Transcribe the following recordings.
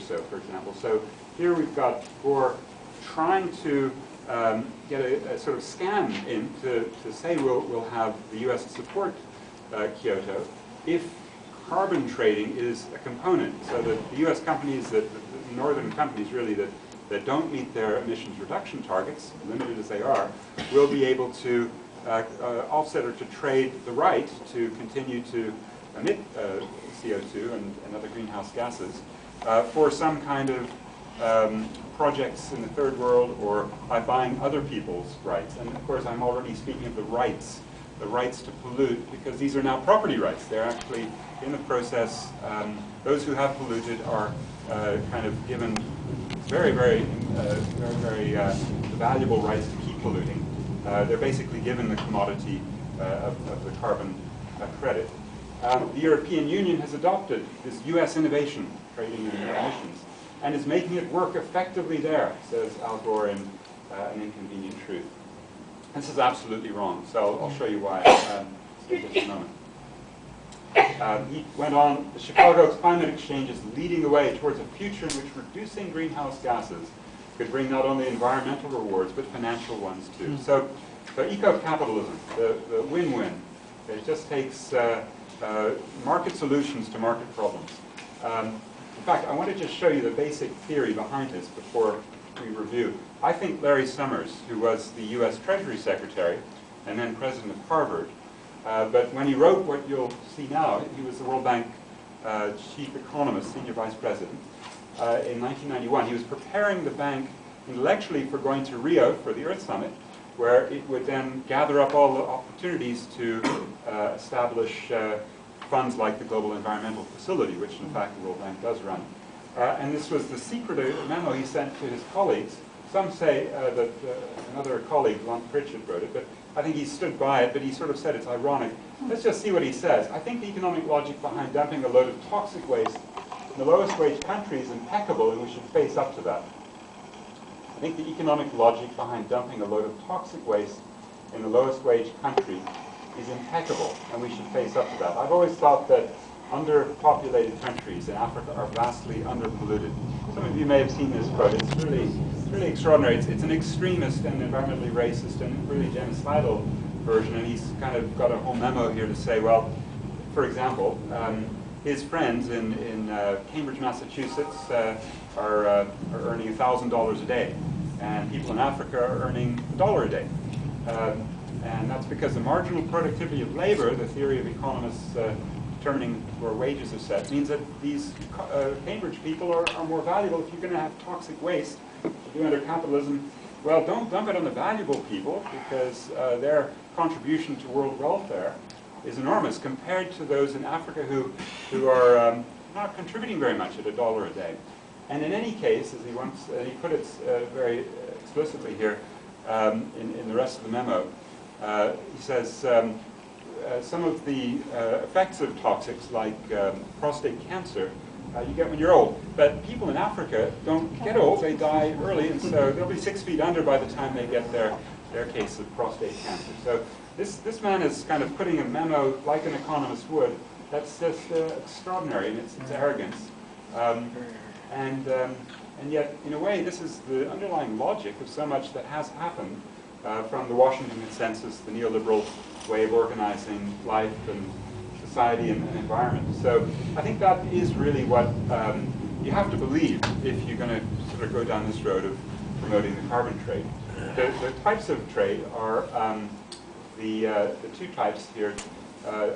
so, for example. So here we've got Gore trying to get a sort of scam in to say we'll have the U.S. support Kyoto if carbon trading is a component. So that the U.S. companies, the northern companies really, that don't meet their emissions reduction targets, limited as they are, will be able to offset or to trade the right to continue to emit CO2 and other greenhouse gases for some kind of projects in the third world, or by buying other people's rights. And of course, I'm already speaking of the rights to pollute, because these are now property rights. They're actually in the process. Those who have polluted are kind of given very valuable rights to keep polluting. They're basically given the commodity of the carbon credit. The European Union has adopted this U.S. innovation trading in emissions and is making it work effectively there, says Al Gore in An Inconvenient Truth. This is absolutely wrong, so I'll show you why in just a moment. He went on, the Chicago Climate Exchange is leading the way towards a future in which reducing greenhouse gases could bring not only environmental rewards, but financial ones too. So eco-capitalism, the win-win, it just takes market solutions to market problems. In fact, I want to just show you the basic theory behind this before we review. I think Larry Summers, who was the U.S. Treasury Secretary and then president of Harvard, but when he wrote what you'll see now, he was the World Bank chief economist, senior vice president, in 1991. He was preparing the bank intellectually for going to Rio for the Earth Summit, where it would then gather up all the opportunities to establish funds like the Global Environmental Facility, which in fact the World Bank does run. And this was the secret memo he sent to his colleagues. Some say that another colleague, Lon Pritchett, wrote it, but I think he stood by it, but he sort of said it's ironic. Let's just see what he says. I think the economic logic behind dumping a load of toxic waste in the lowest wage country is impeccable, and we should face up to that. I think the economic logic behind dumping a load of toxic waste in the lowest wage country is impeccable, and we should face up to that. I've always thought that underpopulated countries in Africa are vastly underpolluted. Some of you may have seen this quote. It's really extraordinary. It's an extremist and environmentally racist and really genocidal version, and he's kind of got a whole memo here to say, well, for example, his friends in Cambridge, Massachusetts are earning $1,000 a day, and people in Africa are earning $1 a day. And that's because the marginal productivity of labor, the theory of economists determining where wages are set, means that these Cambridge people are more valuable. If you're going to have toxic waste to do under capitalism, well, don't dump it on the valuable people, because their contribution to world welfare is enormous compared to those in Africa who are not contributing very much at $1 a day. And in any case, as he put it very explicitly here in the rest of the memo, he says some of the effects of toxics, like prostate cancer, you get when you're old. But people in Africa don't get old, they die early, and so they'll be 6 feet under by the time they get their case of prostate cancer. So this man is kind of putting a memo like an economist would. That's just extraordinary in its arrogance. And yet, in a way, this is the underlying logic of so much that has happened from the Washington Consensus, the neoliberal way of organizing life and society and environment. So I think that is really what you have to believe if you're going to sort of go down this road of promoting the carbon trade. The types of trade are the two types here,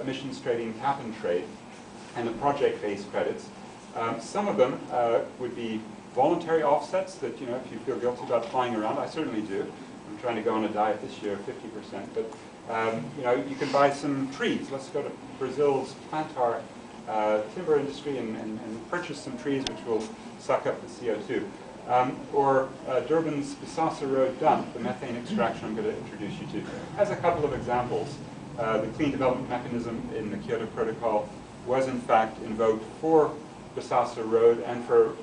emissions trading, cap and trade, and the project-based credits. Some of them would be voluntary offsets that, if you feel guilty about flying around, I certainly do. I'm trying to go on a diet this year, 50%. But, you can buy some trees. Let's go to Brazil's plantar timber industry and purchase some trees which will suck up the CO2. Or Durban's Bisasa Road dump, the methane extraction I'm going to introduce you to, has a couple of examples. The Clean Development Mechanism in the Kyoto Protocol was in fact invoked for Bisasa Road and for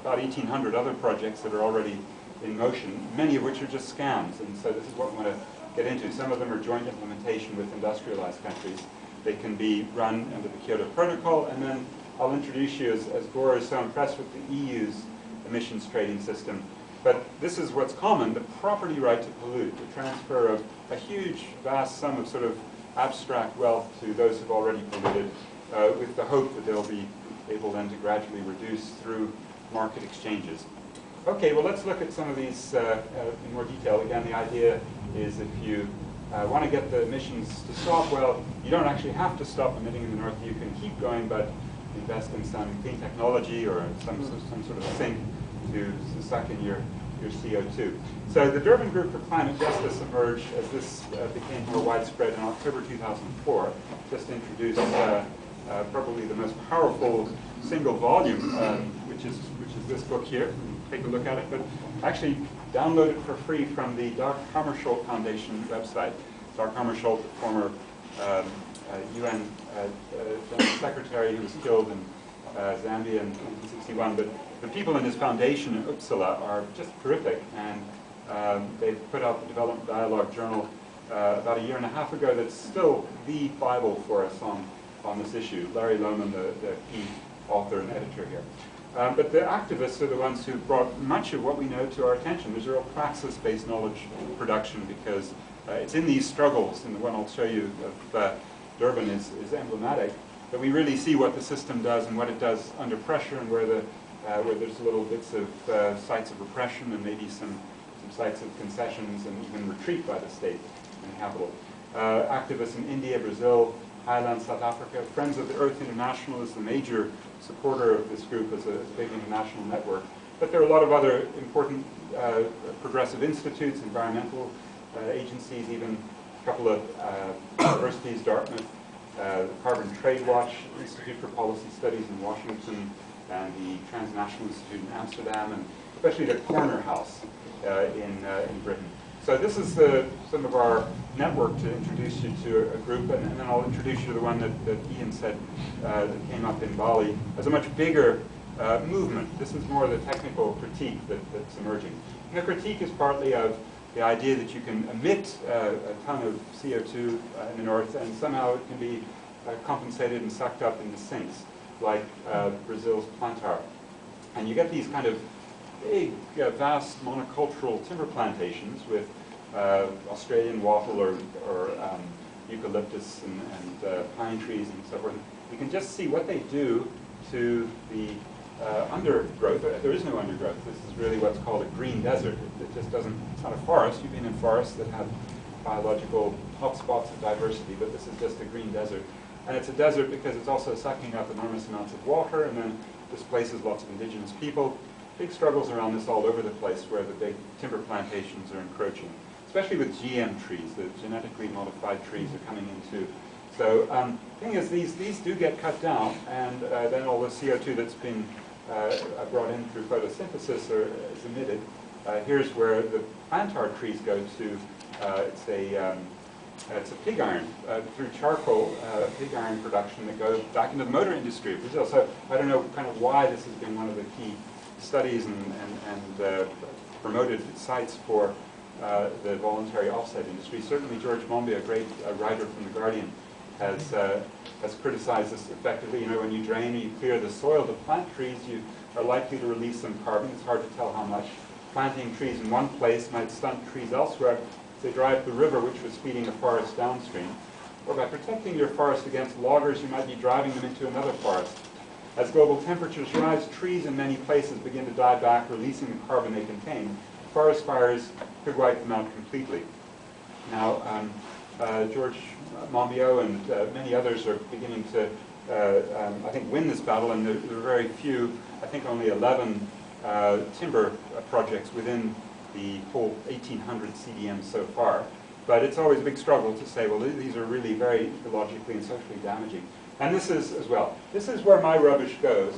about 1,800 other projects that are already in motion, many of which are just scams. And so this is what we want to get into. Some of them are joint implementation with industrialized countries. They can be run under the Kyoto Protocol, and then I'll introduce you, as Gore is so impressed with the EU's emissions trading system. But this is what's common, the property right to pollute, the transfer of a huge, vast sum of sort of abstract wealth to those who've already polluted, with the hope that they'll be able then to gradually reduce through market exchanges. Okay, well, let's look at some of these in more detail. Again, the idea is if you want to get the emissions to stop, well, you don't actually have to stop emitting in the north. You can keep going, but invest in some clean technology or some sort of sink to suck in your CO2. So the Durban Group for Climate Justice emerged as this became more widespread in October 2004. Just introduced probably the most powerful single volume, which is this book here. Take a look at it, but actually download it for free from the Dag Hammarskjöld Foundation website. Dag Hammarskjöld, former UN General Secretary who was killed in Zambia in 1961, but the people in his foundation in Uppsala are just terrific, and they've put out the Development Dialogue Journal about a year and a half ago that's still the Bible for us on this issue. Larry Lohman, the key author and editor here. But the activists are the ones who brought much of what we know to our attention. There's a real praxis-based knowledge production because it's in these struggles, and the one I'll show you of Durban is emblematic, that we really see what the system does and what it does under pressure, and where there's little bits of sites of repression and maybe some sites of concessions and even retreat by the state in the capital. Activists in India, Brazil, Thailand, South Africa. Friends of the Earth International is the major supporter of this group as a big international network. But there are a lot of other important progressive institutes, environmental agencies, even a couple of universities, Dartmouth, the Carbon Trade Watch Institute for Policy Studies in Washington, and the Transnational Institute in Amsterdam, and especially the Corner House in Britain. So this is some of our network to introduce you to a group, and then I'll introduce you to the one that Ian said that came up in Bali as a much bigger movement. This is more the technical critique that's emerging. And the critique is partly of the idea that you can emit a ton of CO2 in the north, and somehow it can be compensated and sucked up in the sinks, like Brazil's plantar. And you get these kind of big, vast monocultural timber plantations with Australian wattle or eucalyptus and pine trees and so forth. You can just see what they do to the undergrowth. There is no undergrowth. This is really what's called a green desert. It just doesn't, it's not a forest. You've been in forests that have biological hotspots of diversity, but this is just a green desert. And it's a desert because it's also sucking up enormous amounts of water and then displaces lots of indigenous people. Big struggles around this all over the place where the big timber plantations are encroaching, especially with GM trees, the genetically modified trees are coming into. So the thing is, these do get cut down, and then all the CO2 that's been brought in through photosynthesis is emitted. Here's where the plantar trees go to. It's a pig iron, through charcoal, pig iron production that goes back into the motor industry of Brazil. So I don't know kind of why this has been one of the key studies and promoted sites for the voluntary offset industry. Certainly George Monbiot, a great writer from The Guardian, has criticized this effectively. You know, when you drain or you clear the soil to plant trees, you are likely to release some carbon. It's hard to tell how much. Planting trees in one place might stunt trees elsewhere. They dry up the river, which was feeding a forest downstream. Or by protecting your forest against loggers, you might be driving them into another forest. As global temperatures rise, trees in many places begin to die back, releasing the carbon they contain. Forest fires could wipe them out completely. Now, George Monbiot and many others are beginning to, I think, win this battle, and there are very few, I think only 11 timber projects within the whole 1,800 CDMs so far. But it's always a big struggle to say, well, these are really very ecologically and socially damaging. And this is as well. This is where my rubbish goes.